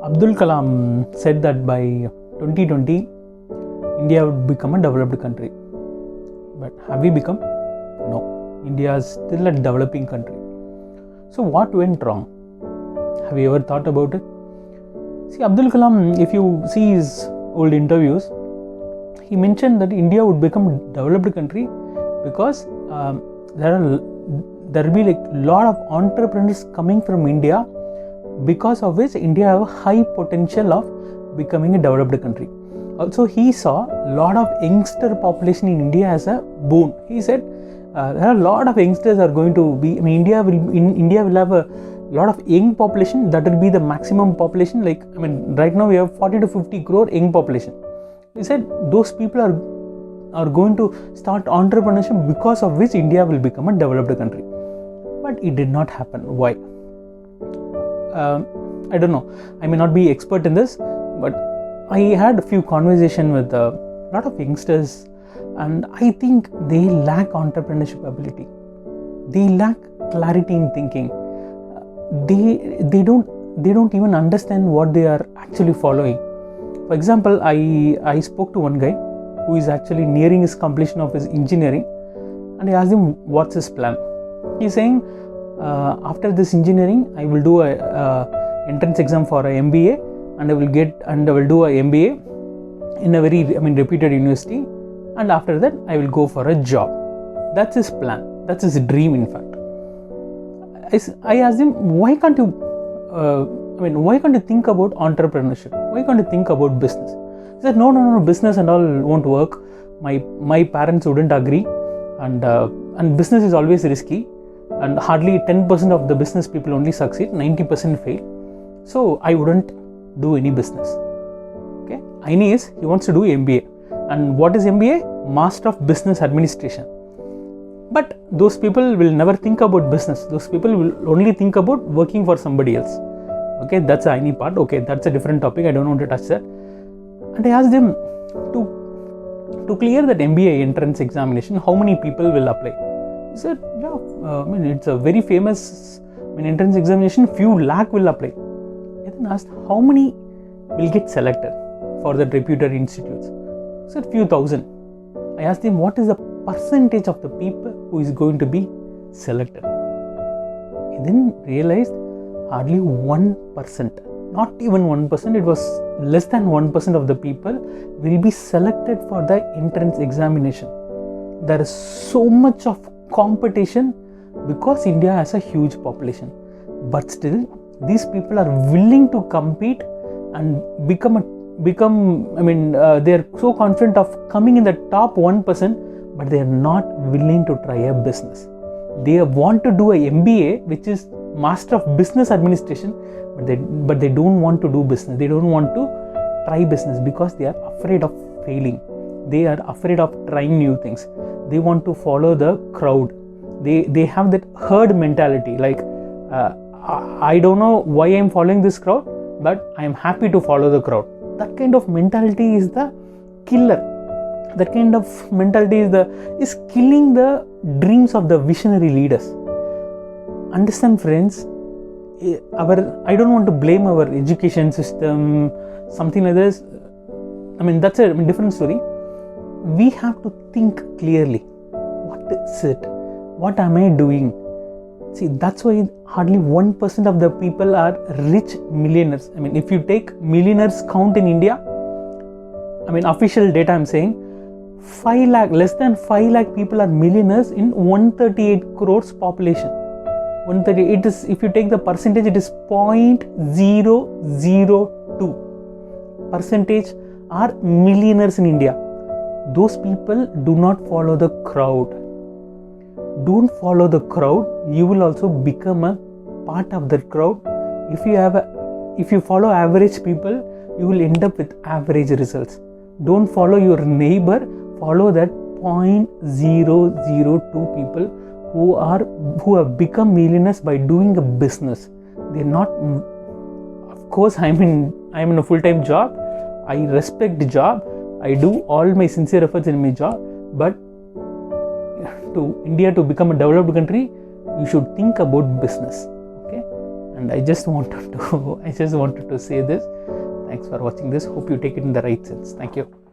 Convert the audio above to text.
Abdul Kalam said that by 2020, India would become a developed country. But have we become? No. India is still a developing country. So what went wrong? Have you ever thought about it? See, Abdul Kalam, if you see his old interviews, he mentioned that India would become a developed country because there will be like a lot of entrepreneurs coming from India, because of which India have a high potential of becoming a developed country. Also, he saw a lot of youngster population in India as a boon. He said there are a lot of youngsters are going to be. India will have a lot of young population. That will be the maximum population. Right now we have 40 to 50 crore young population. He said those people are going to start entrepreneurship, because of which India will become a developed country. But it did not happen. Why? I don't know. I may not be expert in this, but I had a few conversations with a lot of youngsters, and I think they lack entrepreneurship ability. They lack clarity in thinking. They don't even understand what they are actually following. For example, I spoke to one guy who is actually nearing his completion of his engineering, and I asked him what's his plan. He's saying after this engineering I will do a entrance exam for a MBA, and I will do a MBA in a very reputed university, and after that I will go for a job. That's his plan. That's his dream, in fact. I asked him, why can't you think about entrepreneurship? Why can't you think about business? He said, no, business and all won't work. My parents wouldn't agree, and business is always risky, and hardly 10% of the business people only succeed, 90% fail. So I wouldn't do any business. Okay. Anyways, he wants to do MBA. And what is MBA? Master of Business Administration. But those people will never think about business. Those people will only think about working for somebody else. Okay, that's the any part. Okay, that's a different topic. I don't want to touch that. And I asked him to clear that MBA entrance examination, how many people will apply? He said, it's a very famous entrance examination. Few lakh will apply. I then asked, how many will get selected for the reputed institutes? He said, few thousand. I asked him, what is the percentage of the people who is going to be selected? He then realized hardly 1%, not even 1%, it was less than 1% of the people will be selected for the entrance examination. There is so much of competition because India has a huge population, but still these people are willing to compete and they are so confident of coming in the top 1%, but they are not willing to try a business. They want to do a MBA, which is Master of Business Administration, but they don't want to do business. They don't want to try business because they are afraid of failing. They are afraid of trying new things. They want to follow the crowd. They have that herd mentality, like I don't know why I'm following this crowd, but I am happy to follow the crowd. That kind of mentality is the killer. That kind of mentality is killing the dreams of the visionary leaders. Understand, friends, I don't want to blame our education system, something like this. That's a different story. We have to think clearly. What is it? What am I doing? See, that's why hardly 1% of the people are rich millionaires. If you take millionaires count in India, official data I'm saying, 5 lakh, less than 5 lakh people are millionaires in 138 crores population. 138, it is, if you take the percentage, it is 0.002 percentage are millionaires in India. Those people do not follow the crowd. Don't follow the crowd. You will also become a part of the crowd. If you follow average people, you will end up with average results. Don't follow your neighbor. Follow that 0.002 people who have become millionaires by doing a business. They're not. Of course, I'm in a full-time job. I respect the job. I do all my sincere efforts in my job. But to India to become a developed country, you should think about business. Okay, And I just wanted to say this. Thanks for watching this. Hope you take it in the right sense. Thank you.